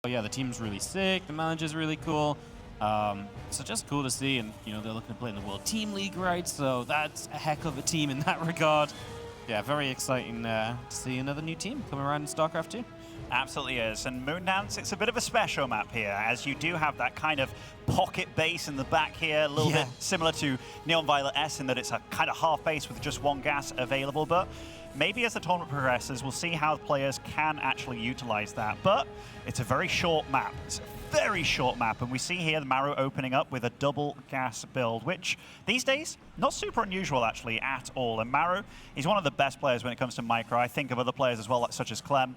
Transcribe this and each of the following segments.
yeah, the team's really sick, the manager's really cool. So just cool to see, and you know they're looking to play in the World Team League, right? So that's a heck of a team in that regard. Yeah, very exciting to see another new team come around in StarCraft 2. Absolutely is. And Moondance, it's a bit of a special map here, as you do have that kind of pocket base in the back here, a little bit similar to Neon Violet S in that it's a kind of half base with just one gas available. But maybe as the tournament progresses, we'll see how the players can actually utilize that. But it's a very short map. It's a very short map, and we see here the Maru opening up with a double gas build, which these days, not super unusual actually at all. And Maru, he's one of the best players when it comes to micro. I think of other players as well, such as Clem.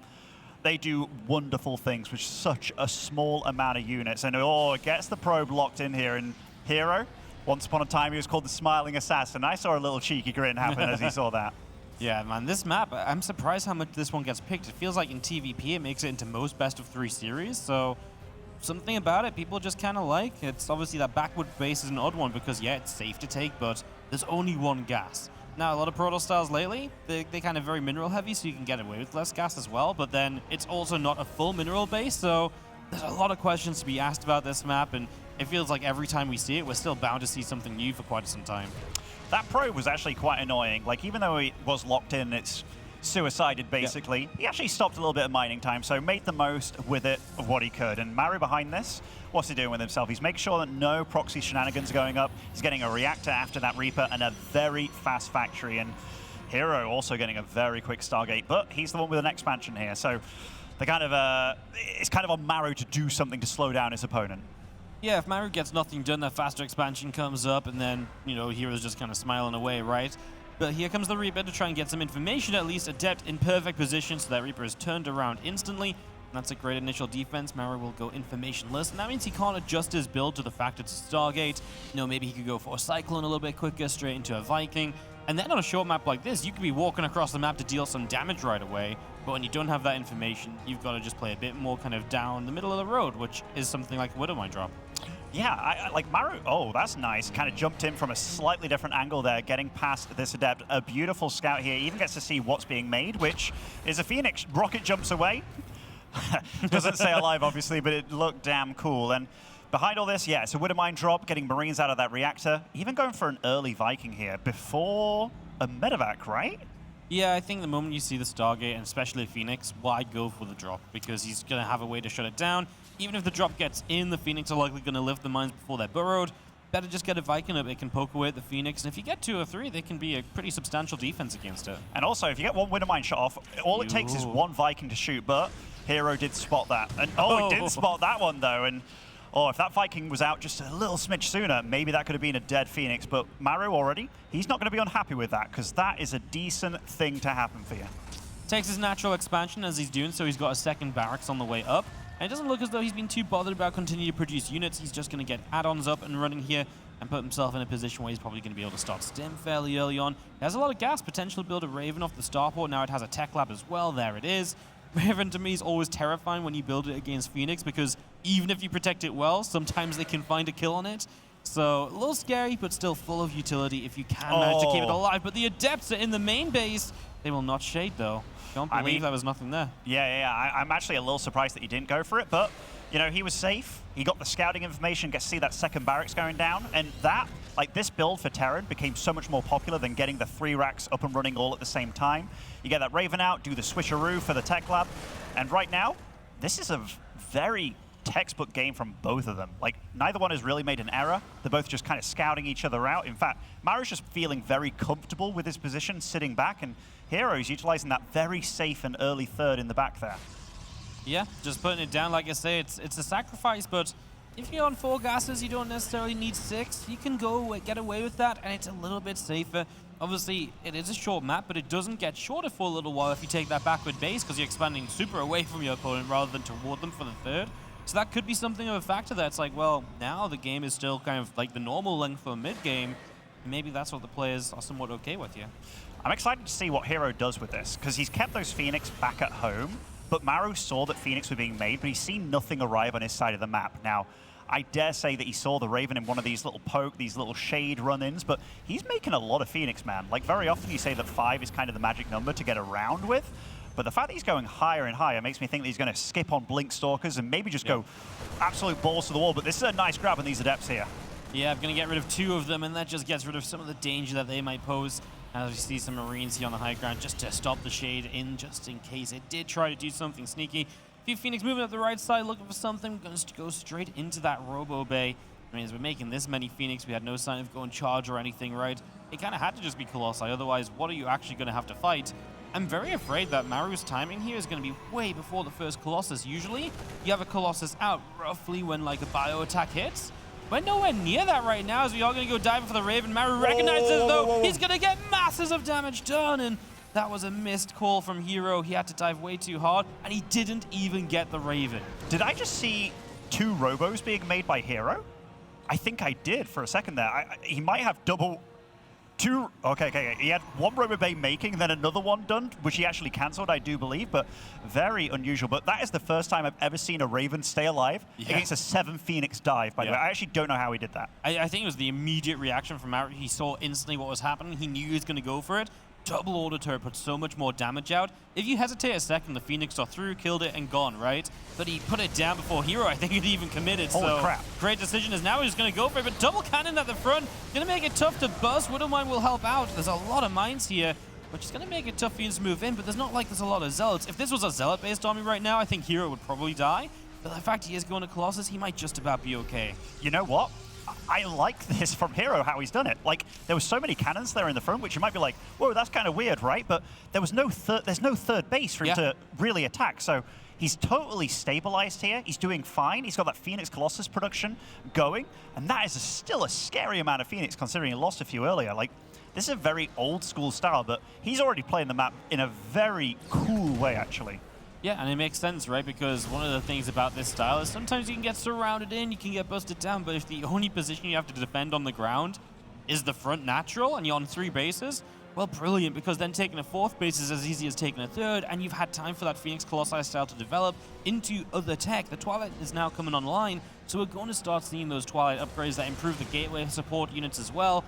They do wonderful things with such a small amount of units. And it gets the probe locked in here. And herO, once upon a time, he was called the Smiling Assassin. I saw a little cheeky grin happen as he saw that. Yeah, man, this map, I'm surprised how much this one gets picked. It feels like in TVP, it makes it into most best-of-3 series. So something about it people just kind of like. It's obviously that backward base is an odd one because, yeah, it's safe to take, but there's only one gas. Now, a lot of Proto styles lately, they kind of very mineral heavy, so you can get away with less gas as well, but then it's also not a full mineral base, so there's a lot of questions to be asked about this map, and it feels like every time we see it, we're still bound to see something new for quite some time. That probe was actually quite annoying. Like, even though it was locked in, it's suicided, basically. Yep. He actually stopped a little bit of mining time, so made the most with it of what he could. And Maru behind this, what's he doing with himself? He's making sure that no proxy shenanigans are going up. He's getting a reactor after that Reaper and a very fast factory. And herO also getting a very quick Stargate, but he's the one with an expansion here. So the kind of it's kind of on Maru to do something to slow down his opponent. Yeah, if Maru gets nothing done, that faster expansion comes up, and then, you know, hero's just kind of smiling away, right? But here comes the Reaper to try and get some information, at least. Adept in perfect position, so that Reaper is turned around instantly. And that's a great initial defense. Maru will go informationless, and that means he can't adjust his build to the fact it's a Stargate. You know, maybe he could go for a Cyclone a little bit quicker, straight into a Viking. And then on a short map like this, you could be walking across the map to deal some damage right away. But when you don't have that information, you've got to just play a bit more kind of down the middle of the road, which is something like a Widowmine drop. Yeah, I like Maru. Oh, that's nice. Kind of jumped in from a slightly different angle there, getting past this Adept. A beautiful scout here. Even gets to see what's being made, which is a Phoenix. Rocket jumps away. Doesn't stay alive, obviously, but it looked damn cool. And behind all this, yeah, it's a Widowmine drop, getting Marines out of that reactor. Even going for an early Viking here before a medevac, right? Yeah, I think the moment you see the Stargate, and especially Phoenix, why go for the drop? Because he's going to have a way to shut it down. Even if the drop gets in, the Phoenix are likely going to lift the mines before they're burrowed. Better just get a Viking up. It can poke away at the Phoenix. And if you get 2 or 3, they can be a pretty substantial defense against it. And also, if you get one Widowmine shot off, all it takes is one Viking to shoot. But herO did spot that. And he did spot that one, though. And if that Viking was out just a little smidge sooner, maybe that could have been a dead Phoenix. But Maru already, he's not going to be unhappy with that, because that is a decent thing to happen for you. Takes his natural expansion as he's doing, so he's got a second barracks on the way up. And it doesn't look as though he's been too bothered about continuing to produce units. He's just going to get add-ons up and running here and put himself in a position where he's probably going to be able to start Stim fairly early on. He has a lot of gas, potential to build a Raven off the starport. Now it has a tech lab as well. There it is. Raven to me is always terrifying when you build it against Phoenix, because even if you protect it well, sometimes they can find a kill on it. So a little scary, but still full of utility if you can manage to keep it alive. But the Adepts are in the main base. They will not shade, though. Don't believe there was nothing there. Yeah. I'm actually a little surprised that he didn't go for it, but you know, he was safe. He got the scouting information, get to see that second barracks going down, and that, like, this build for Terran became so much more popular than getting the 3 racks up and running all at the same time. You get that Raven out, do the switcheroo for the tech lab, and right now, this is a very textbook game from both of them. Like, neither one has really made an error. They're both just kind of scouting each other out. In fact, Maru's just feeling very comfortable with his position, sitting back, and herO's utilizing that very safe and early third in the back there. Yeah, just putting it down. Like I say, it's a sacrifice, but if you're on 4 gases, you don't necessarily need 6. You can go get away with that, and it's a little bit safer. Obviously, it is a short map, but it doesn't get shorter for a little while if you take that backward base, because you're expanding super away from your opponent rather than toward them for the third. So that could be something of a factor that's like, well, now the game is still kind of like the normal length for mid-game. Maybe that's what the players are somewhat okay with, yeah. I'm excited to see what herO does with this, because he's kept those Phoenix back at home, but Maru saw that Phoenix were being made, but he's seen nothing arrive on his side of the map. Now, I dare say that he saw the Raven in one of these little these little shade run-ins, but he's making a lot of Phoenix, man. Like, very often you say that 5 is kind of the magic number to get around with, But the fact that he's going higher and higher makes me think that he's going to skip on Blink Stalkers and maybe just go absolute balls to the wall. But this is a nice grab on these Adepts here. Yeah, I'm going to get rid of 2 of them, and that just gets rid of some of the danger that they might pose. As we see some Marines here on the high ground just to stop the Shade in, just in case it did try to do something sneaky. A few Phoenix moving up the right side, looking for something. Going to go straight into that Robo Bay. I mean, as we're making this many Phoenix, we had no sign of going charge or anything, right? It kind of had to just be Colossi, otherwise, what are you actually going to have to fight? I'm very afraid that Maru's timing here is going to be way before the first Colossus. Usually, you have a Colossus out roughly when, like, a bio attack hits. We're nowhere near that right now, as we are going to go diving for the Raven. Maru recognizes, though, he's going to get masses of damage done, and that was a missed call from herO. He had to dive way too hard, and he didn't even get the Raven. Did I just see 2 Robos being made by herO? I think I did for a second there. He might have double... 2... Okay. He had 1 Robo Bay making, then another one done, which he actually cancelled, I do believe, but very unusual. But that is the first time I've ever seen a Raven stay alive against a 7 Phoenix dive, by the way. I actually don't know how he did that. I think it was the immediate reaction from Maru. He saw instantly what was happening. He knew he was going to go for it. Double order turret puts so much more damage out. If you hesitate a second, the Phoenix are through, killed it, and gone, right? But he put it down before herO, I think he'd even committed. Holy crap. Great decision is now he's going to go for it, but double cannon at the front. Going to make it tough to bust. Widowmine will help out. There's a lot of mines here, which is going to make it tough for you to move in, but there's not like there's a lot of Zealots. If this was a Zealot-based army right now, I think herO would probably die. But the fact he is going to Colossus, he might just about be okay. You know what? I like this from herO, how he's done it. Like, there were so many cannons there in the front, which you might be like, whoa, that's kind of weird, right? But there's no third base for him to really attack. So he's totally stabilized here. He's doing fine. He's got that Phoenix Colossus production going. And that is still a scary amount of Phoenix, considering he lost a few earlier. Like, this is a very old school style, but he's already playing the map in a very cool way, actually. Yeah, and it makes sense, right? Because one of the things about this style is sometimes you can get surrounded in, you can get busted down, but if the only position you have to defend on the ground is the front natural and you're on 3 bases, well, brilliant, because then taking a 4th base is as easy as taking a 3rd, and you've had time for that Phoenix Colossi style to develop into other tech. The Twilight is now coming online, so we're going to start seeing those Twilight upgrades that improve the gateway support units as well,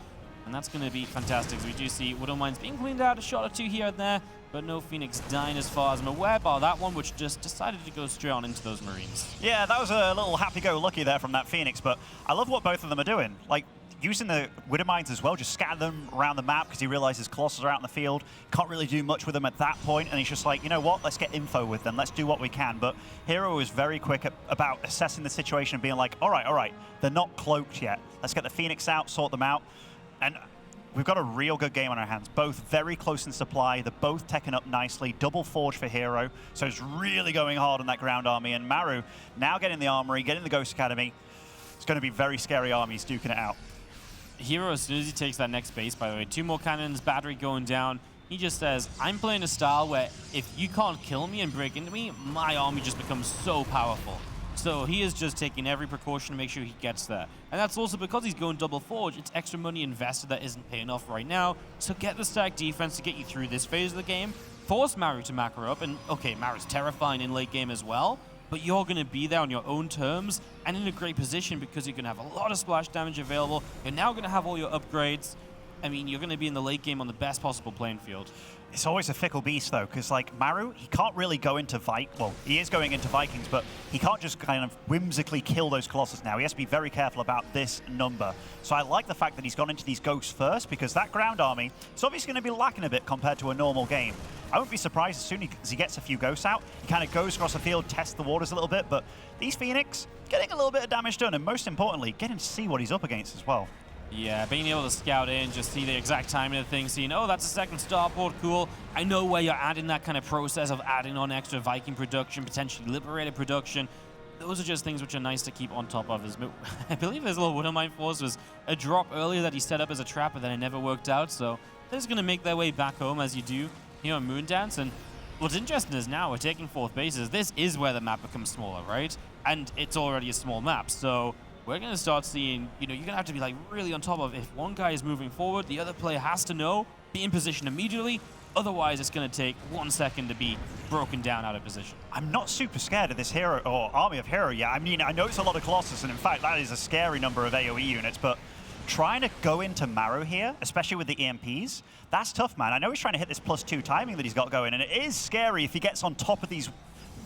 and that's going to be fantastic. So we do see Widowmines being cleaned out, a shot or 2 here and there, but no Phoenix dying as far as I'm aware, bar that one, which just decided to go straight on into those Marines. Yeah, that was a little happy-go-lucky there from that Phoenix, but I love what both of them are doing. Like, using the Widowmines as well, just scatter them around the map because he realizes Colossus are out in the field. Can't really do much with them at that point, and he's just like, you know what, let's get info with them. Let's do what we can. But herO is very quick about assessing the situation and being like, all right, they're not cloaked yet. Let's get the Phoenix out, sort them out. And we've got a real good game on our hands. Both very close in supply. They're both teching up nicely. Double forge for herO. So it's really going hard on that ground army. And Maru now getting the armory, getting the Ghost Academy. It's going to be very scary armies duking it out. herO, as soon as he takes that next base, by the way, 2 more cannons, battery going down. He just says, I'm playing a style where if you can't kill me and break into me, my army just becomes so powerful. So he is just taking every precaution to make sure he gets there. And that's also because he's going double forge. It's extra money invested that isn't paying off right now. So get the stack defense to get you through this phase of the game. Force Maru to macro up. And okay, Maru's terrifying in late game as well. But you're going to be there on your own terms and in a great position because you're going to have a lot of splash damage available. You're now going to have all your upgrades. I mean, you're going to be in the late game on the best possible playing field. It's always a fickle beast, though, because, like, Maru, he can't really go into well, he is going into Vikings, but he can't just kind of whimsically kill those Colossus now. He has to be very careful about this number. So I like the fact that he's gone into these Ghosts first, because that ground army is obviously going to be lacking a bit compared to a normal game. I won't be surprised as soon as he gets a few Ghosts out, he kind of goes across the field, tests the waters a little bit, but these Phoenix, getting a little bit of damage done, and most importantly, getting to see what he's up against as well. Yeah, being able to scout in, just see the exact timing of things, seeing, oh, that's a second starport, cool. I know where you're at in that kind of process of adding on extra Viking production, potentially Liberated production. Those are just things which are nice to keep on top of. I believe his little Widowmine Force was a drop earlier that he set up as a trap, but then it never worked out. So they're just going to make their way back home as you do here on Moondance. And what's interesting is now we're taking 4th bases. This is where the map becomes smaller, right? And it's already a small map. So we're going to start seeing, you're going to have to be like really on top of if one guy is moving forward, the other player has to know, be in position immediately. Otherwise, it's going to take 1 second to be broken down out of position. I'm not super scared of this herO or army of herO yet. I mean, I know it's a lot of Colossus, and in fact, that is a scary number of AoE units, but trying to go into Maru here, especially with the EMPs, that's tough, man. I know he's trying to hit this +2 timing that he's got going, and it is scary if he gets on top of these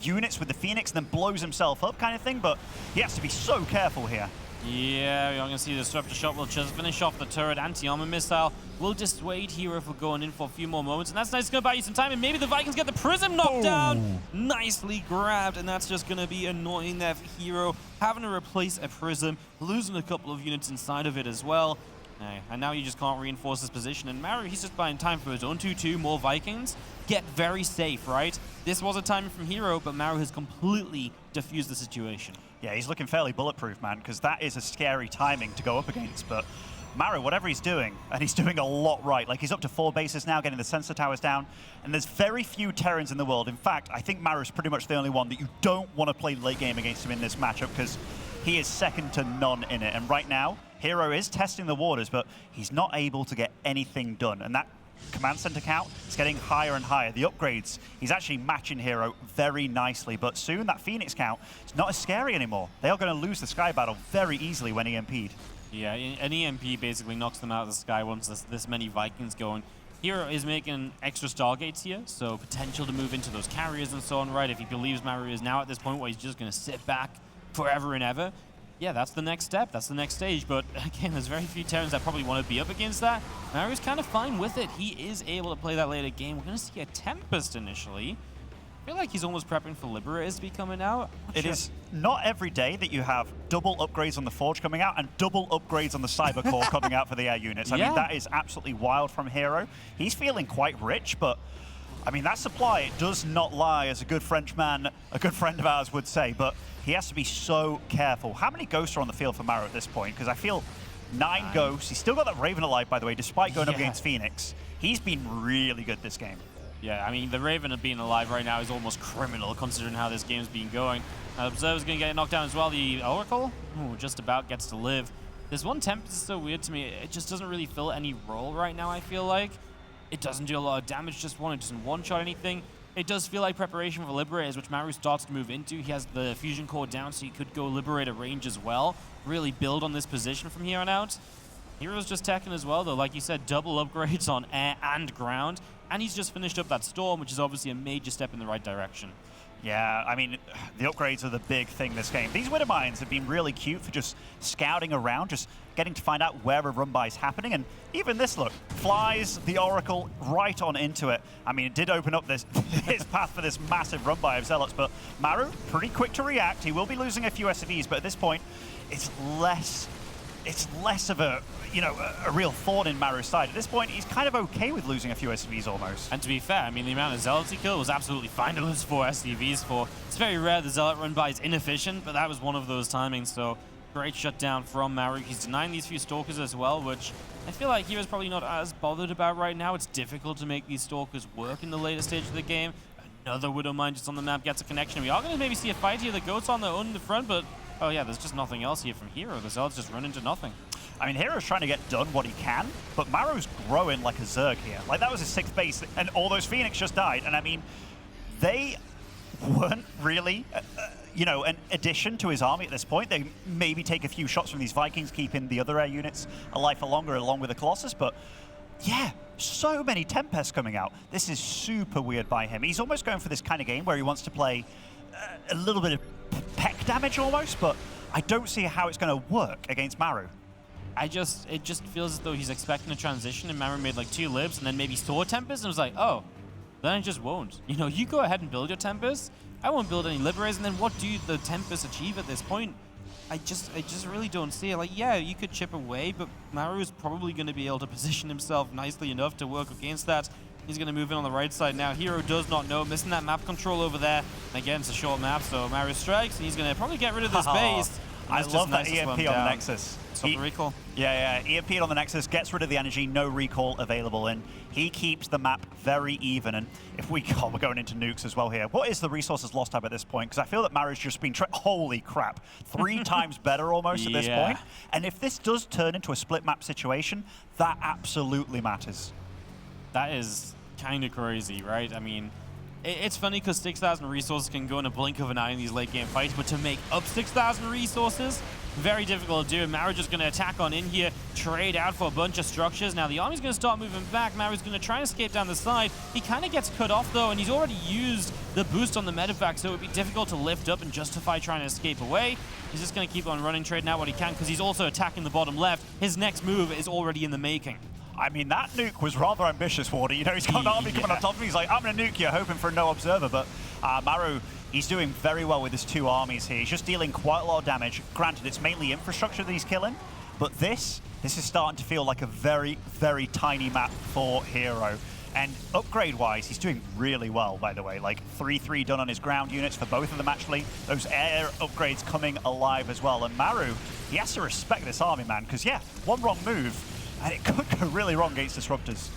units with the Phoenix and then blows himself up kind of thing, but he has to be so careful here. Yeah, we're going to see the Disruptor Shot will just finish off the turret. Anti-armor missile will dissuade herO for going in for a few more moments, and that's nice. It's going to buy you some time, and maybe the Vikings get the Prism knocked down. Nicely grabbed, and that's just going to be annoying there for herO, having to replace a Prism, losing a couple of units inside of it as well. And now you just can't reinforce his position. And Maru, he's just buying time for his own 2-2, more Vikings. Get very safe, right? This was a timing from herO, but Maru has completely diffused the situation. Yeah, he's looking fairly bulletproof, man, because that is a scary timing to go up against. But Maru, whatever he's doing, and he's doing a lot right. Like, he's up to 4 bases now, getting the sensor towers down. And there's very few Terrans in the world. In fact, I think Maru's pretty much the only one that you don't want to play late game against him in this matchup, because he is second to none in it. And right now, herO is testing the waters, but he's not able to get anything done. And that command center count is getting higher and higher. The upgrades, he's actually matching herO very nicely, but soon that Phoenix count is not as scary anymore. They are going to lose the Sky Battle very easily when EMP'd. Yeah, an EMP basically knocks them out of the sky once this many Vikings going. herO is making extra Stargates here, so potential to move into those carriers and so on, right? If he believes Maru is now at this point where he's just going to sit back forever and ever, yeah, that's the next step. That's the next stage. But again, there's very few Terrans that probably want to be up against that. Maru's kind of fine with it. He is able to play that later game. We're going to see a Tempest initially. I feel like he's almost prepping for Liberators to be coming out. It is not every day that you have double upgrades on the Forge coming out and double upgrades on the Cyber Core coming out for the air units. I mean, that is absolutely wild from herO. He's feeling quite rich, but I mean, that supply, it does not lie, as a good Frenchman, a good friend of ours would say, but he has to be so careful. How many ghosts are on the field for Maru at this point? Because I feel 9 ghosts. He's still got that Raven alive, by the way, despite going up against Phoenix. He's been really good this game. Yeah, I mean, the Raven being alive right now is almost criminal, considering how this game's been going. Observer's going to get knocked down as well. The Oracle, just about gets to live. This one Tempest is so weird to me. It just doesn't really fill any role right now, I feel like. It doesn't do a lot of damage, it doesn't one-shot anything. It does feel like preparation for Liberators, which Maru starts to move into. He has the Fusion Core down, so he could go Liberator range as well. Really build on this position from here on out. herO's just teching as well, though. Like you said, double upgrades on air and ground. And he's just finished up that Storm, which is obviously a major step in the right direction. Yeah, I mean, the upgrades are the big thing this game. These Widow Mines have been really cute for just scouting around, just getting to find out where a run-by is happening. And even this, look, flies the Oracle right on into it. I mean, it did open up this his path for this massive run-by of Zealots, but Maru, pretty quick to react. He will be losing a few SCVs, but at this point, it's less of a, a real thorn in Maru's side. At this point, he's kind of okay with losing a few SCVs almost. And to be fair, I mean, the amount of Zealots he killed was absolutely fine to lose 4 SCVs for. It's very rare the Zealot run-by is inefficient, but that was one of those timings, so great shutdown from Maru. He's denying these few Stalkers as well, which I feel like hero's probably not as bothered about right now. It's difficult to make these Stalkers work in the later stage of the game. Another Widow Mine just on the map gets a connection. We are going to maybe see a fight here. The Goats on their own in the front, but oh yeah, there's just nothing else here from herO. The Zealots just run into nothing. I mean, herO's trying to get done what he can, but Maru's growing like a Zerg here. Like, that was his 6th base, and all those Phoenix just died. And I mean, they weren't really, an addition to his army at this point. They maybe take a few shots from these Vikings, keeping the other air units alive for longer along with the Colossus, but yeah, so many Tempests coming out. This is super weird by him. He's almost going for this kind of game where he wants to play a little bit of peck damage almost, but I don't see how it's going to work against Maru. It just feels as though he's expecting a transition, and Maru made like 2 libs and then maybe saw Tempest and was like, oh, then it just won't. You go ahead and build your Tempest. I won't build any Liberators, and then what do the Tempests achieve at this point? I just really don't see it. Like, yeah, you could chip away, but Maru is probably going to be able to position himself nicely enough to work against that. He's going to move in on the right side now. herO does not know, missing that map control over there. And again, it's a short map, so Maru strikes, and he's going to probably get rid of this base. I love that EMP on the Nexus. Stop the recall. Yeah, EMP on the Nexus, gets rid of the energy, no recall available, and he keeps the map very even. And if we're going into nukes as well here. What is the resources lost tab at this point? Because I feel that Maru's just been, holy crap, 3 times better almost at this point. And if this does turn into a split map situation, that absolutely matters. That is kind of crazy, right? I mean, it's funny because 6,000 resources can go in a blink of an eye in these late game fights, but to make up 6,000 resources, very difficult to do. And Maru just going to attack on in here, trade out for a bunch of structures. Now the army's going to start moving back. Maru's going to try and escape down the side. He kind of gets cut off though, and he's already used the boost on the medevac, so it would be difficult to lift up and justify trying to escape away. He's just going to keep on running, trading out what he can, because he's also attacking the bottom left. His next move is already in the making. I mean, that nuke was rather ambitious, Wardy. You know, he's got an army coming on top of him. He's like, I'm going to nuke you, hoping for a no observer. But Maru, he's doing very well with his two armies here. He's just dealing quite a lot of damage. Granted, it's mainly infrastructure that he's killing. But this is starting to feel like a very, very tiny map for herO. And upgrade-wise, he's doing really well, by the way. Like 3-3 done on his ground units for both of them, actually. Those air upgrades coming alive as well. And Maru, he has to respect this army, man. Because, yeah, one wrong move, and it could go really wrong against disruptors.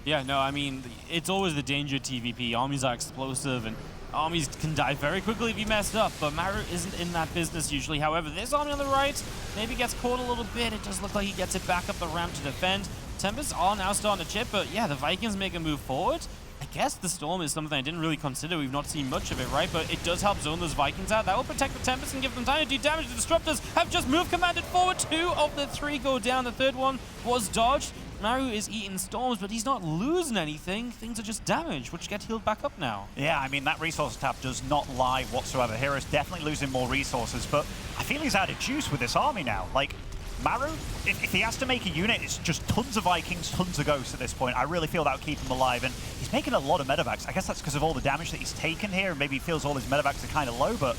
Yeah, no, I mean, it's always the danger of TVP. Armies are explosive, and armies can die very quickly if you messed up, but Maru isn't in that business usually. However, this army on the right maybe gets caught a little bit. It does look like he gets it back up the ramp to defend. Tempests are now starting to chip, but yeah, the Vikings make a move forward. I guess the Storm is something I didn't really consider. We've not seen much of it, right? But it does help zone those Vikings out. That will protect the Tempests and give them time to do damage. The Disruptors have just moved commanded forward. 2 of the 3 go down. The third one was dodged. Maru is eating storms, but he's not losing anything. Things are just damaged, which get healed back up now. Yeah, I mean, that resource tap does not lie whatsoever. herO's definitely losing more resources, but I feel he's out of juice with this army now. Like, Maru, if he has to make a unit, it's just tons of Vikings, tons of Ghosts at this point. I really feel that will keep him alive, and he's making a lot of medevacs. I guess that's because of all the damage that he's taken here, and maybe he feels all his medevacs are kind of low, but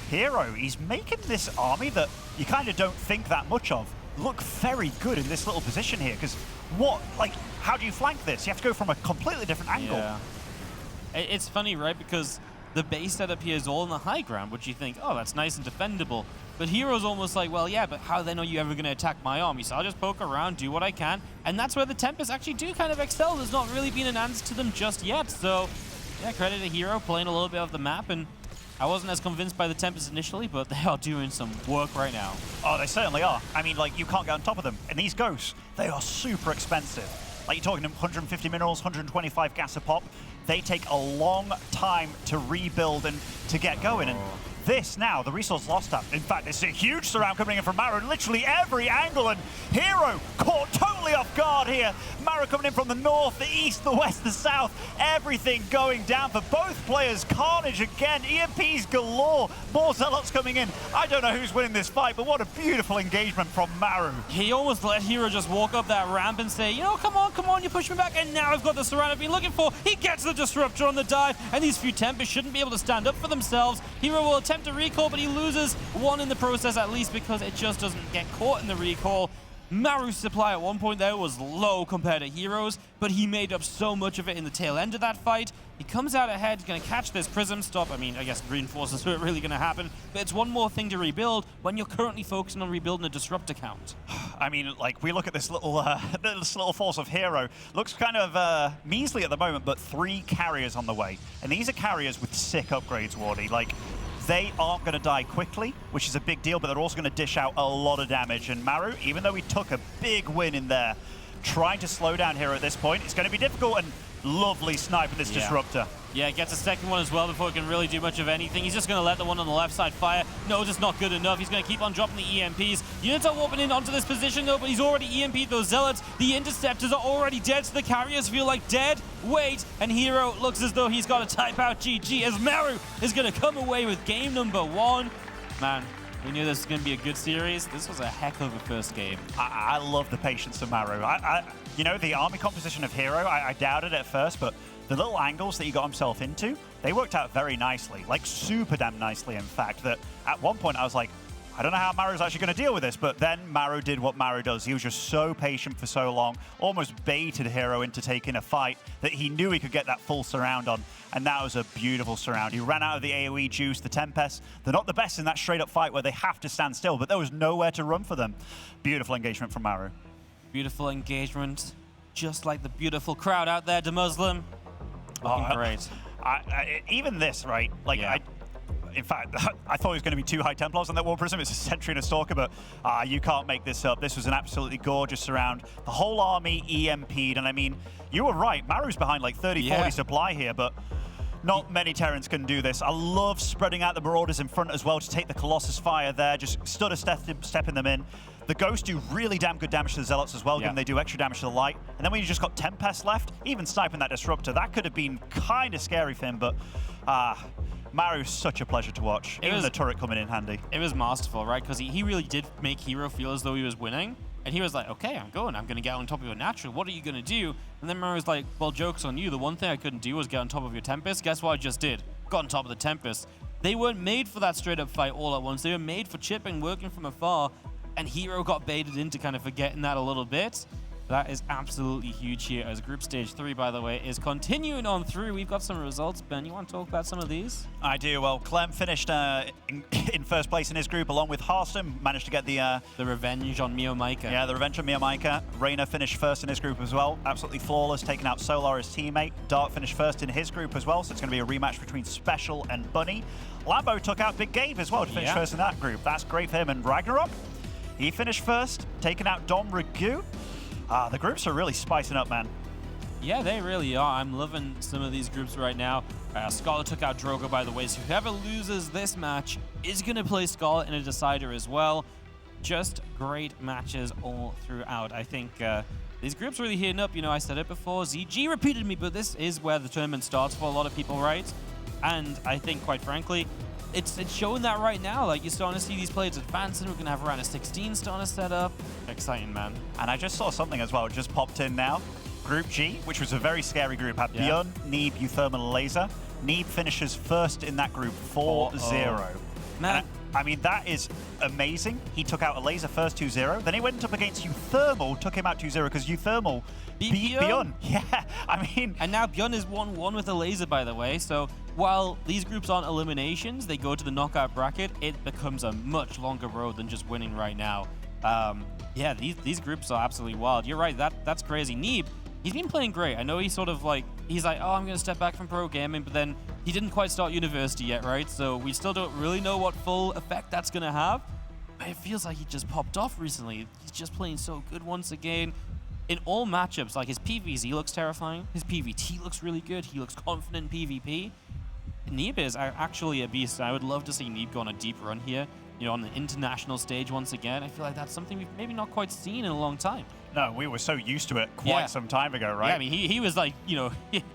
herO, he's making this army that you kind of don't think that much of look very good in this little position here, because how do you flank this? You have to go from a completely different angle. Yeah. It's funny, right? Because the base setup here is all in the high ground, which you think, oh, that's nice and defendable. But herO's almost like, well, yeah, but how then are you ever going to attack my army? So I'll just poke around, do what I can. And that's where the Tempests actually do kind of excel. There's not really been an answer to them just yet. So, yeah, credit to herO playing a little bit of the map. And I wasn't as convinced by the Tempests initially, but they are doing some work right now. Oh, they certainly are. I mean, like, you can't get on top of them. And these Ghosts, they are super expensive. Like, you're talking 150 minerals, 125 gas a pop. They take a long time to rebuild and to get going. And this now, the resource loss tap. In fact, it's a huge surround coming in from Maru in literally every angle, and herO caught totally off guard here. Maru coming in from the north, the east, the west, the south, everything going down for both players. Carnage again, EMPs galore, more Zealots coming in. I don't know who's winning this fight, but what a beautiful engagement from Maru. He almost let herO just walk up that ramp and say, you know, come on, you push me back, and now I've got the surround I've been looking for. He gets the Disruptor on the dive, and these few Tempests shouldn't be able to stand up for themselves. herO will attempt to recall, but he loses one in the process at least because it just doesn't get caught in the recall. Maru's supply at one point there was low compared to herO's, but he made up so much of it in the tail end of that fight. He comes out ahead, going to catch this Prism stop. I mean, I guess reinforcements are really going to happen, but it's one more thing to rebuild when you're currently focusing on rebuilding a Disrupt account. I mean, like, we look at this little force of herO. Looks kind of measly at the moment, but 3 carriers on the way. And these are carriers with sick upgrades, Wardy. Like, they aren't going to die quickly, which is a big deal, but they're also going to dish out a lot of damage. And Maru, even though he took a big win in there, trying to slow down herO at this point, it's going to be difficult, and lovely sniping this Disruptor. Yeah, gets a second one as well before he can really do much of anything. He's just going to let the one on the left side fire. No, just not good enough. He's going to keep on dropping the EMPs. Units are warping in onto this position though, but he's already EMP'd those Zealots. The Interceptors are already dead, so the carriers feel like dead. Wait, and herO looks as though he's got to type out GG as Maru is going to come away with game number 1. Man, we knew this was going to be a good series. This was a heck of a first game. I love the patience of Maru. You know, the army composition of herO, I doubted at first, but the little angles that he got himself into, they worked out very nicely, like super damn nicely, in fact, that at one point I was like, I don't know how Maru's actually going to deal with this, but then Maru did what Maru does. He was just so patient for so long, almost baited herO into taking a fight that he knew he could get that full surround on, and that was a beautiful surround. He ran out of the AoE juice, the Tempests. They're not the best in that straight-up fight where they have to stand still, but there was nowhere to run for them. Beautiful engagement from Maru. Beautiful engagement, just like the beautiful crowd out there, DeMuslim. Looking great. Even this, right? Like, yeah. In fact, I thought it was going to be 2 High Templars on that War Prism. It's a Sentry and a Stalker, but you can't make this up. This was an absolutely gorgeous surround. The whole army EMP'd, and I mean, you were right. Maru's behind like 30, 40 supply here, but Not many Terrans can do this. I love spreading out the Marauders in front as well to take the Colossus fire there, just stepping them in. The Ghosts do really damn good damage to the Zealots as well, given they do extra damage to the Light. And then when you just got Tempest left, even sniping that Disruptor, that could have been kind of scary for him, but Maru's such a pleasure to watch. Even the turret coming in handy. It was masterful, right? Because he really did make herO feel as though he was winning. And he was like, okay, I'm going to get on top of your natural. What are you going to do? And then Maru's like, well, joke's on you. The one thing I couldn't do was get on top of your Tempest. Guess what I just did? Got on top of the Tempest. They weren't made for that straight up fight all at once. They were made for chipping, working from afar. And herO got baited into kind of forgetting that a little bit. That is absolutely huge here, as Group Stage 3, by the way, is continuing on through. We've got some results. Ben, you want to talk about some of these? I do. Well, Clem finished in first place in his group, along with Harston. Managed to get the revenge on Miomaika. Yeah, the revenge on Miomaika. Reyna finished first in his group as well. Absolutely flawless, taking out Solar, his teammate. Dark finished first in his group as well, so it's going to be a rematch between Special and Bunny. Lambo took out Big Gabe as well to finish first in that group. That's great for him. And Ragnarok, he finished first, taking out Dom Ragu. The groups are really spicing up, man. Yeah, they really are. I'm loving some of these groups right now. Scarlet took out Drogo, by the way, so whoever loses this match is going to play Scarlet in a decider as well. Just great matches all throughout. I think these groups are really heating up. You know, I said it before, ZG repeated me, but this is where the tournament starts for a lot of people, right? And I think, quite frankly, it's showing that right now. Like, you're starting to see these players advancing. We're going to have around a 16 starting to set up. Exciting, man. And I just saw something as well. It just popped in now. Group G, which was a very scary group, had Bjorn, Neeb, Euthermal, Laser. Neeb finishes first in that group, 4-0. Man. I mean, that is amazing. He took out a Laser first 2-0. Then he went up against Euthermal, took him out 2-0 because Euthermal beat Bjorn. Yeah, I mean... And now Bjorn is 1-1 with a Laser, by the way. So while these groups aren't eliminations, they go to the knockout bracket, it becomes a much longer road than just winning right now. Yeah, these groups are absolutely wild. You're right, that's crazy. Neeb, he's been playing great. I know he's sort of like, he's like, oh, I'm going to step back from pro gaming, but then he didn't quite start university yet, right? So we still don't really know what full effect that's going to have. But it feels like he just popped off recently. He's just playing so good once again. In all matchups, like his PvZ looks terrifying. His PvT looks really good. He looks confident in PvP. Neeb is actually a beast. I would love to see Neeb go on a deep run here, you know, on the international stage once again. I feel like that's something we've maybe not quite seen in a long time. No, we were so used to it quite some time ago, right? Yeah, I mean, he was like, you know,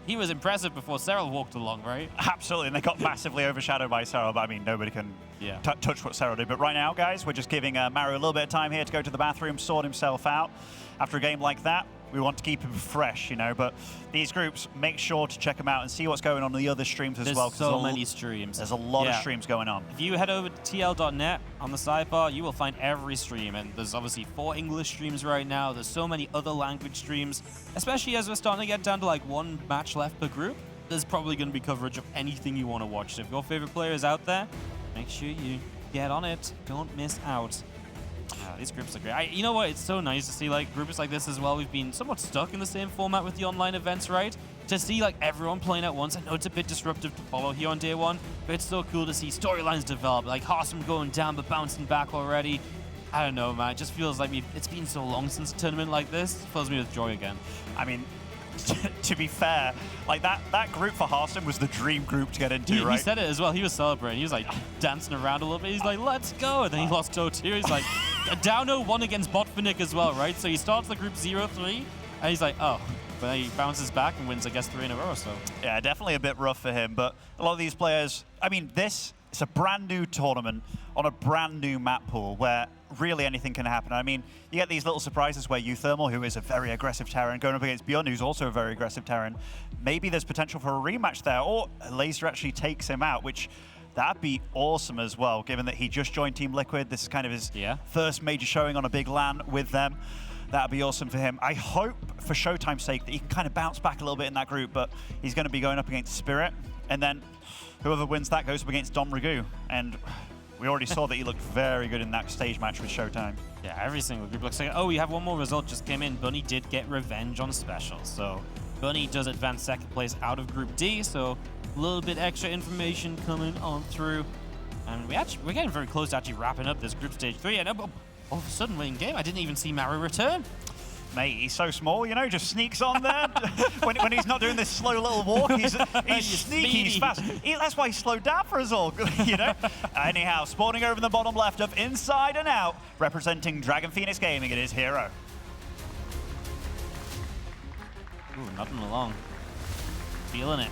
he was impressive before Serral walked along, right? Absolutely, and they got massively overshadowed by Serral, but I mean, nobody can touch what Serral did. But right now, guys, we're just giving Maru a little bit of time here to go to the bathroom, sort himself out. After a game like that, we want to keep him fresh, you know, but these groups, make sure to check them out and see what's going on in the other streams as well. There's so many streams. There's a lot of streams going on. If you head over to TL.net on the sidebar, you will find every stream, and there's obviously 4 English streams right now. There's so many other language streams, especially as we're starting to get down to like 1 match left per group. There's probably going to be coverage of anything you want to watch. So if your favorite player is out there, make sure you get on it. Don't miss out. These groups are great. You know what? It's so nice to see like groups like this as well. We've been somewhat stuck in the same format with the online events, right? To see like everyone playing at once. I know it's a bit disruptive to follow here on day one, but it's so cool to see storylines develop. Like Harsum going down but bouncing back already. I don't know, man. It just feels like it's been so long since a tournament like this. It fills me with joy again. I mean, to be fair, like that group for Harston was the dream group to get into, right? He said it as well. He was celebrating. He was like dancing around a little bit. He's like, let's go. And then he lost 2-2. He's like, down 0-1 against Botvinnik as well, right? So he starts the group 0-3, and he's like, oh. But then he bounces back and wins, I guess, 3 in a row or so. Yeah, definitely a bit rough for him. But a lot of these players, I mean, it's a brand new tournament on a brand new map pool where really anything can happen. I mean, you get these little surprises where Euthermal, who is a very aggressive Terran, going up against Bjorn, who's also a very aggressive Terran. Maybe there's potential for a rematch there, or Laser actually takes him out, which that'd be awesome as well, given that he just joined Team Liquid. This is kind of his first major showing on a big LAN with them. That'd be awesome for him. I hope, for Showtime's sake, that he can kind of bounce back a little bit in that group, but he's going to be going up against Spirit, and then whoever wins that goes up against Dom Ragu. And we already saw that he looked very good in that stage match with Showtime. Yeah, every single group looks like, oh, we have one more result just came in. Bunny did get revenge on Special. So Bunny does advance second place out of Group D. So a little bit extra information coming on through. And we're getting very close to actually wrapping up this Group Stage 3. And all of a sudden, we're in game. I didn't even see Maru return. Mate, he's so small, you know, just sneaks on there. when he's not doing this slow little walk, he's sneaky, he's fast. That's why he slowed down for us all, you know? Anyhow, spawning over in the bottom left of Inside and Out, representing Dragon Phoenix Gaming, it is herO. Ooh, nothing along. Feeling it.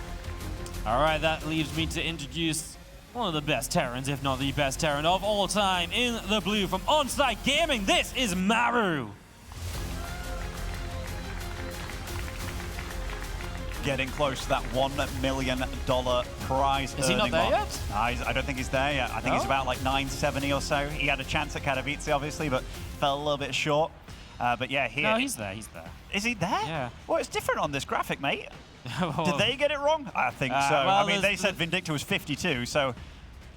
All right, that leaves me to introduce one of the best Terrans, if not the best Terran of all time, in the blue from Onsite Gaming. This is Maru. Getting close to that $1 million prize. Is he not there yet? No, I don't think he's there yet. I think he's about like 970 or so. He had a chance at Katowice, obviously, but fell a little bit short. But yeah, here. No, he's there. He's there. Is he there? Yeah. Well, it's different on this graphic, mate. Well, Did they get it wrong? I think so. well, I mean, they said Vindicta was 52, so.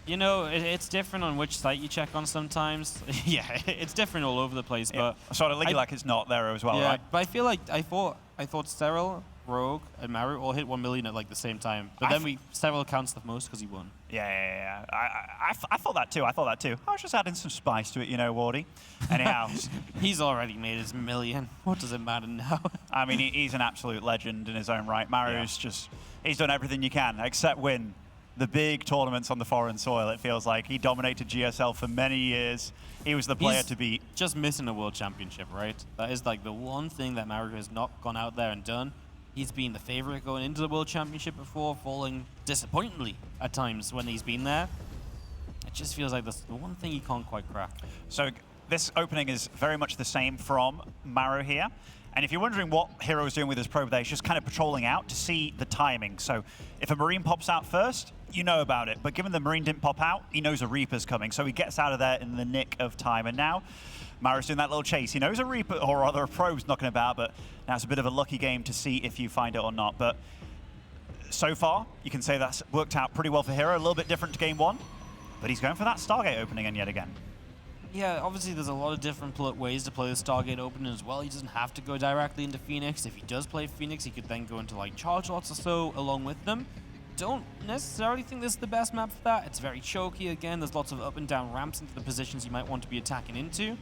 You know, it's different on which site you check on sometimes. Yeah, it's different all over the place. But sort of like it's not there as well, yeah, right? but I feel like I thought Sterile, Rogue, and Maru all hit 1 million at like the same time. But then Sterile counts the most because he won. Yeah. I thought that too. I was just adding some spice to it, you know, Wardy. Anyhow. He's already made his million. What does it matter now? I mean, he's an absolute legend in his own right. Maru's he's done everything you can except win the big tournaments on the foreign soil. It feels like he dominated GSL for many years. He was the player to beat. Just missing a world championship, right? That is like the one thing that Maru has not gone out there and done. He's been the favorite going into the world championship before, falling disappointingly at times when he's been there. It just feels like that's the one thing he can't quite crack. So this opening is very much the same from Maru here. And if you're wondering what herO is doing with his probe there, he's just kind of patrolling out to see the timing. So if a Marine pops out first, you know about it. But given the Marine didn't pop out, he knows a Reaper's coming. So he gets out of there in the nick of time. And now Maru's doing that little chase. He knows a Reaper, or rather a probe's knocking about, but now it's a bit of a lucky game to see if you find it or not. But so far, you can say that's worked out pretty well for herO. A little bit different to game one, but he's going for that Stargate opening and yet again. Yeah, obviously there's a lot of different ways to play the Stargate opening as well. He doesn't have to go directly into Phoenix. If he does play Phoenix, he could then go into like charge lots or so along with them. Don't necessarily think this is the best map for that. It's very choky again. There's lots of up and down ramps into the positions you might want to be attacking into.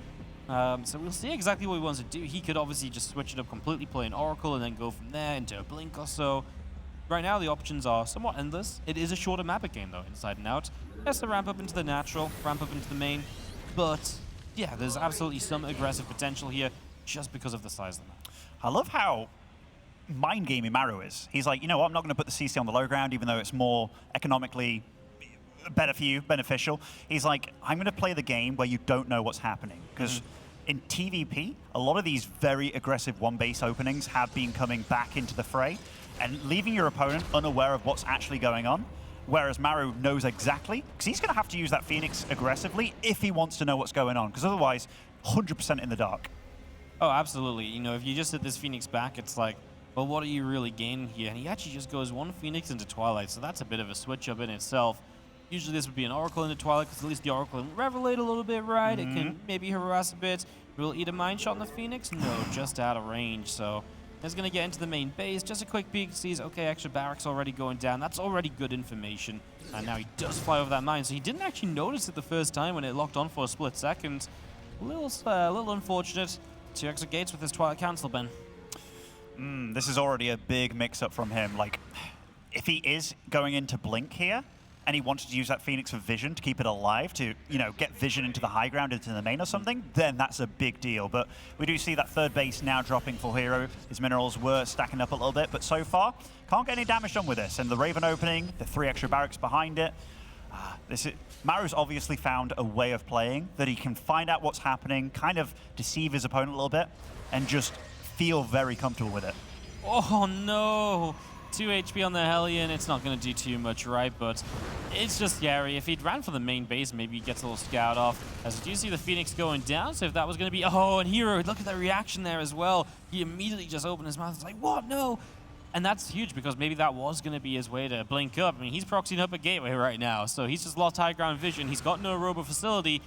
So we'll see exactly what he wants to do. He could obviously just switch it up completely, play an Oracle, and then go from there into a Blink or so. Right now, the options are somewhat endless. It is a shorter map game, though, Inside and Out. Yes, to ramp up into the natural, ramp up into the main. But, yeah, there's absolutely some aggressive potential here just because of the size of the map. I love how mind gaming Maru is. He's like, you know what, I'm not going to put the CC on the low ground, even though it's more economically better for you, beneficial. He's like, I'm going to play the game where you don't know what's happening. Because in TVP, a lot of these very aggressive one-base openings have been coming back into the fray and leaving your opponent unaware of what's actually going on. Whereas Maru knows exactly, because he's going to have to use that Phoenix aggressively if he wants to know what's going on, because otherwise, 100% in the dark. Oh, absolutely. You know, if you just hit this Phoenix back, it's like, well, what are you really gaining here? And he actually just goes one Phoenix into Twilight, so that's a bit of a switch up in itself. Usually this would be an Oracle into Twilight, because at least the Oracle can revelate a little bit, right? It can maybe harass a bit. Will it eat a Mind Shot on the Phoenix? No, just out of range, so he's going to get into the main base. Just a quick peek, sees, okay, extra barracks already going down. That's already good information. And now he does fly over that mine, so he didn't actually notice it the first time when it locked on for a split second. A little unfortunate. 2 extra gates with his Twilight Council, Ben. This is already a big mix-up from him. Like, if he is going into Blink here, and he wanted to use that Phoenix for vision to keep it alive, to, you know, get vision into the high ground, into the main or something, then that's a big deal. But we do see that third base now dropping for herO. His minerals were stacking up a little bit, but so far, can't get any damage done with this. And the Raven opening, the 3 extra barracks behind it. Maru's obviously found a way of playing that he can find out what's happening, kind of deceive his opponent a little bit, and just feel very comfortable with it. Oh, no. 2 HP on the Hellion, it's not going to do too much, right? But it's just scary. If he'd ran for the main base, maybe he gets a little scout off. As you do see the Phoenix going down, so if that was going to be... Oh, and herO, look at that reaction there as well. He immediately just opened his mouth. It's like, what? No! And that's huge, because maybe that was going to be his way to blink up. I mean, he's proxying up a gateway right now, so he's just lost high ground vision. He's got no robo facility.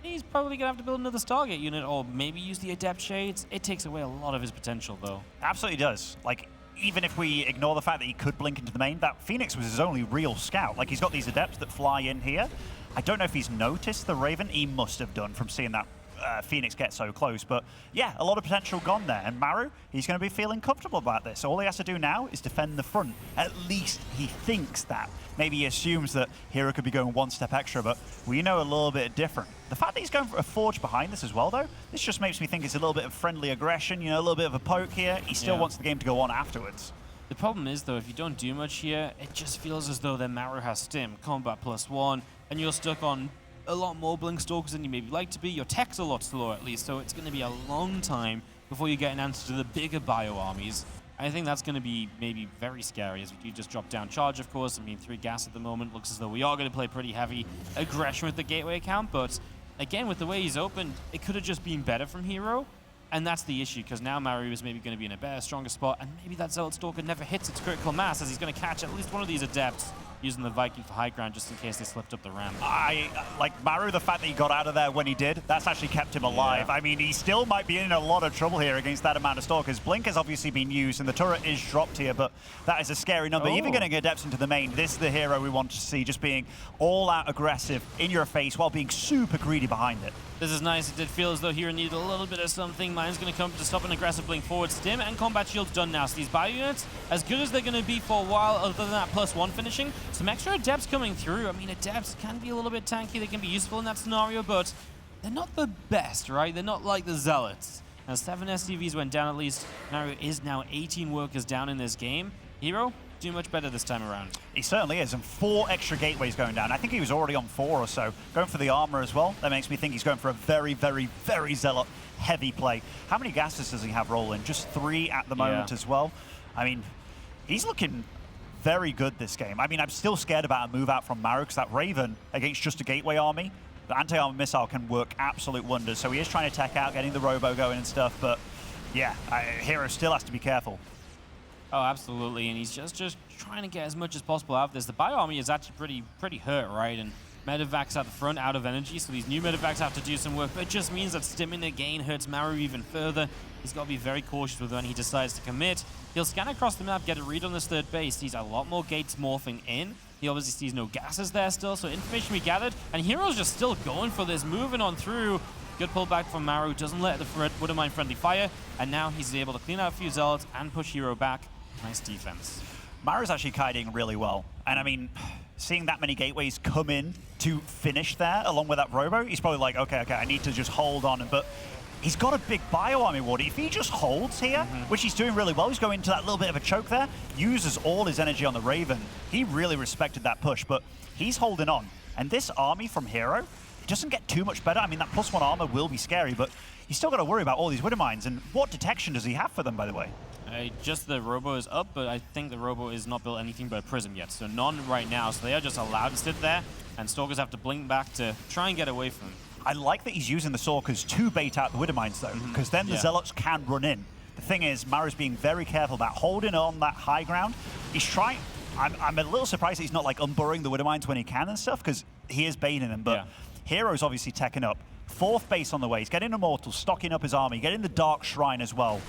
He's probably going to have to build another Stargate unit, or maybe use the Adept Shades. It takes away a lot of his potential, though. Absolutely does. Like, even if we ignore the fact that he could blink into the main, that Phoenix was his only real scout. Like, he's got these Adepts that fly in here. I don't know if he's noticed the Raven. He must have done from seeing that Phoenix get so close. But yeah, a lot of potential gone there. And Maru, he's going to be feeling comfortable about this. All he has to do now is defend the front. At least he thinks that. Maybe he assumes that herO could be going one step extra, but we know a little bit different. The fact that he's going for a forge behind this as well, though, this just makes me think it's a little bit of friendly aggression, you know, a little bit of a poke here. He still wants the game to go on afterwards. The problem is, though, if you don't do much here, it just feels as though their Maru has stim, combat +1, and you're stuck on a lot more Blink Stalkers than you maybe like to be. Your tech's a lot slower, at least, so it's going to be a long time before you get an answer to the bigger bio armies. I think that's going to be maybe very scary as we do just drop down charge, of course. I mean, 3 gas at the moment. Looks as though we are going to play pretty heavy aggression with the gateway account, but again, with the way he's opened, it could have just been better from herO. And that's the issue, because now Maru is maybe going to be in a better, stronger spot, and maybe that Zealot Stalker never hits its critical mass, as he's going to catch at least one of these Adepts using the Viking for high ground just in case they slipped up the ramp. Like Maru, the fact that he got out of there when he did, that's actually kept him alive. I mean, he still might be in a lot of trouble here against that amount of Stalkers. Blink has obviously been used, and the turret is dropped here, but that is a scary number. Even getting Adepts into the main, this is the herO we want to see, just being all-out aggressive in your face while being super greedy behind it. This is nice. It did feel as though herO needed a little bit of something. Mine's going to come to stop an aggressive Blink forward. Stim and combat shield's done now. So these bio units, as good as they're going to be for a while, other than that +1 finishing, some extra Adepts coming through. I mean, Adepts can be a little bit tanky. They can be useful in that scenario, but they're not the best, right? They're not like the Zealots. Now, 7 SCVs went down at least. Maru is now 18 workers down in this game. herO, do much better this time around. He certainly is, and 4 extra gateways going down. I think he was already on 4 or so. Going for the armor as well. That makes me think he's going for a very, very, very Zealot heavy play. How many gases does he have rolling? Just 3 at the moment as well. I mean, he's looking very good this game. I mean, I'm still scared about a move out from Maru, because that Raven against just a gateway army, the anti-armor missile can work absolute wonders. So he is trying to tech out, getting the robo going and stuff, but yeah, herO still has to be careful. Oh, absolutely, and he's just trying to get as much as possible out of this. The bio army is actually pretty hurt, right? And Medevac's at the front, out of energy, so these new Medevacs have to do some work, but it just means that stimming again hurts Maru even further. He's got to be very cautious with when he decides to commit. He'll scan across the map, get a read on this third base, sees a lot more gates morphing in. He obviously sees no gases there still, so information we gathered, and herO's just still going for this, moving on through. Good pullback from Maru, doesn't let the Wouldn't friendly fire, and now he's able to clean out a few Zealots and push herO back. Nice defense. Maru's actually kiting really well. And I mean, seeing that many gateways come in to finish there along with that robo, he's probably like, okay, I need to just hold on. But he's got a big bio army ward. If he just holds here, which he's doing really well, he's going into that little bit of a choke there, uses all his energy on the Raven. He really respected that push, but he's holding on. And this army from herO, it doesn't get too much better. I mean, that +1 armor will be scary, but you still got to worry about all these Widowmines. And what detection does he have for them, by the way? Just the robo is up, but I think the robo is not built anything but a prism yet, so none right now. So they are just allowed to sit there, and Stalkers have to blink back to try and get away from him. I like that he's using the Stalkers to bait out the Widowmines, though, because then the Zealots can run in. The thing is, Maru's being very careful about holding on that high ground. He's trying... I'm a little surprised that he's not like unburring the Widowmines when he can and stuff, because he is baiting them, but herO's obviously teching up. 4th base on the way. He's getting Immortal, stocking up his army, getting the Dark Shrine as well.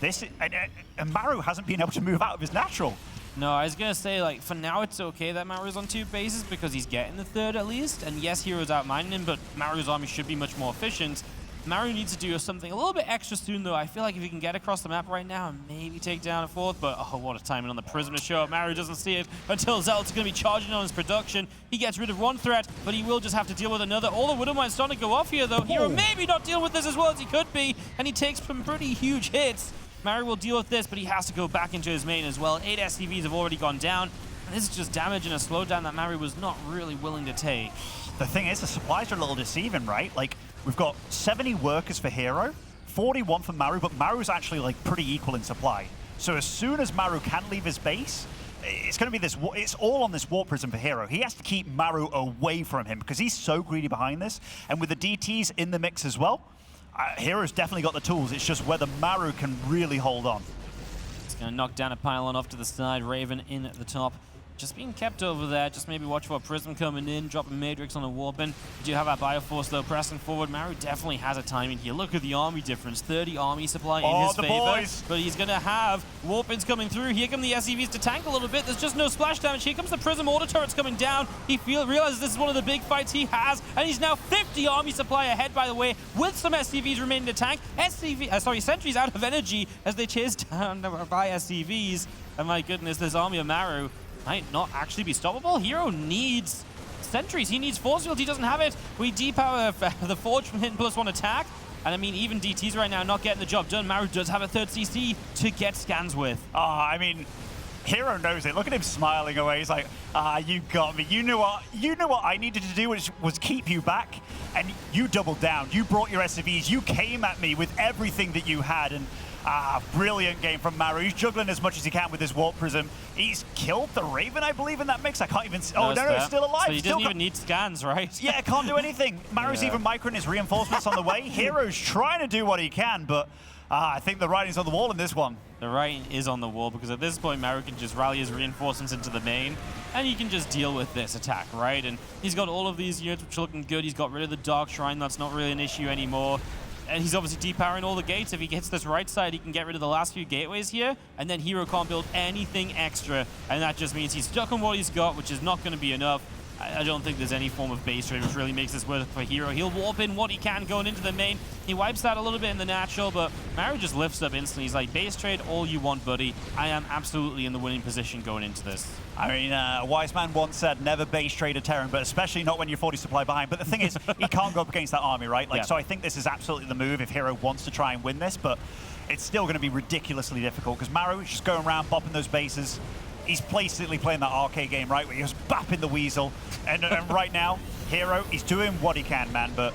And Maru hasn't been able to move out of his natural. No, I was going to say, like, for now it's okay that Maru's on 2 bases because he's getting the 3rd at least. And yes, herO's outmining him, but Maru's army should be much more efficient. Maru needs to do something a little bit extra soon, though. I feel like if he can get across the map right now and maybe take down a 4th, but oh, what a timing on the Prism to show up. Maru doesn't see it until Zealot's going to be charging on his production. He gets rid of 1 threat, but he will just have to deal with another. All the Widowmines starting to go off here, though. herO maybe not dealing with this as well as he could be, and he takes some pretty huge hits. Maru will deal with this, but he has to go back into his main as well. 8 SCVs have already gone down, and this is just damage and a slowdown that Maru was not really willing to take. The thing is, the supplies are a little deceiving, right? Like, we've got 70 workers for herO, 41 for Maru, but Maru's actually like pretty equal in supply. So as soon as Maru can leave his base, it's going to be this. It's all on this warp prism for herO. He has to keep Maru away from him because he's so greedy behind this, and with the DTs in the mix as well. herO's definitely got the tools. It's just whether Maru can really hold on. He's going to knock down a pylon off to the side. Raven in at the top. just being kept over there. Just maybe watch for a Prism coming in, dropping Matrix on a Warpin. You do have that Bioforce though pressing forward. Maru definitely has a timing here. Look at the army difference. 30 army supply in his favor. Boys. But he's going to have Warpins coming through. Here come the SCVs to tank a little bit. There's just no splash damage. Here comes the Prism auto turrets coming down. He realizes this is one of the big fights he has. And he's now 50 army supply ahead, by the way, with some SCVs remaining to tank. Sentry's out of energy as they chase down by SCVs. And my goodness, this army of Maru might not actually be stoppable. herO needs sentries. He needs force field. He doesn't have it. We depower the Forge from hitting +1 attack. And I mean, even DTs right now not getting the job done. Maru does have a 3rd CC to get scans with. I mean, herO knows it. Look at him smiling away. He's like, you got me. You know what I needed to do was keep you back, and you doubled down. You brought your SCVs. You came at me with everything that you had, and brilliant game from Maru. He's juggling as much as he can with his Warp Prism. He's killed the Raven, I believe, in that mix. I can't even... Oh, no, it's still alive. So he doesn't even need scans, right? Yeah, can't do anything. Maru's even microing his reinforcements on the way. herO's trying to do what he can, but I think the writing's on the wall in this one. The writing is on the wall, because at this point, Maru can just rally his reinforcements into the main, and he can just deal with this attack, right? And he's got all of these units, which are looking good. He's got rid of the Dark Shrine. That's not really an issue anymore. And he's obviously depowering all the gates. If he gets this right side, he can get rid of the last few gateways here, and then herO can't build anything extra, and that just means he's stuck on what he's got, which is not going to be enough. I don't think there's any form of base trade which really makes this worth for herO. He'll warp in what he can going into the main. He wipes out a little bit in the natural, but Maru just lifts up instantly. He's like, base trade all you want, buddy. I am absolutely in the winning position going into this. I mean, a wise man once said, never base trade a Terran, but especially not when you're 40 supply behind. But the thing is, he can't go up against that army, right? Like, so I think this is absolutely the move if herO wants to try and win this, but it's still going to be ridiculously difficult because Maru is just going around bopping those bases. He's basically playing that arcade game, right, where he's bapping the weasel. And right now, herO, he's doing what he can, man, but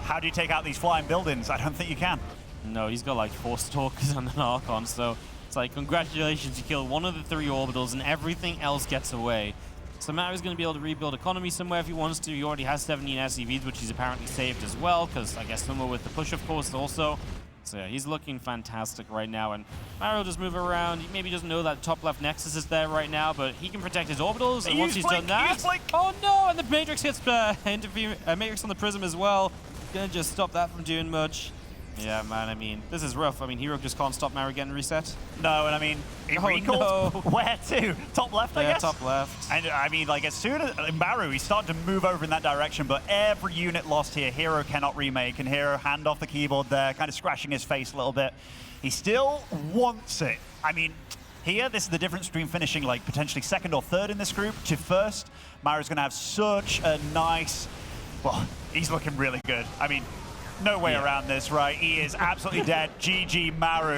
how do you take out these flying buildings? I don't think you can. No, he's got like 4 Stalkers and an Archon, so it's like, congratulations, you killed one of the 3 orbitals and everything else gets away. So Maru's going to be able to rebuild economy somewhere if he wants to. He already has 17 SCVs, which he's apparently saved as well, because I guess somewhere with the push, of course, also. So yeah, he's looking fantastic right now, and Maru will just move around. He maybe doesn't know that top left Nexus is there right now, but he can protect his orbitals, and once he's done that... Oh no, and the Matrix hits Matrix on the Prism as well. Gonna just stop that from doing much. Yeah, man, I mean, this is rough. I mean, herO just can't stop Maru getting reset. No, and I mean, he recalled. No. Where to? Top left, I guess? Yeah, top left. And I mean, like, as soon as Maru, he's starting to move over in that direction, but every unit lost here, herO cannot remake, and herO hand off the keyboard there, kind of scratching his face a little bit. He still wants it. I mean, here, this is the difference between finishing, like, potentially 2nd or 3rd in this group to 1st. Maru's going to have such a nice... Well, he's looking really good. I mean, no way around this, right? He is absolutely dead. GG, Maru.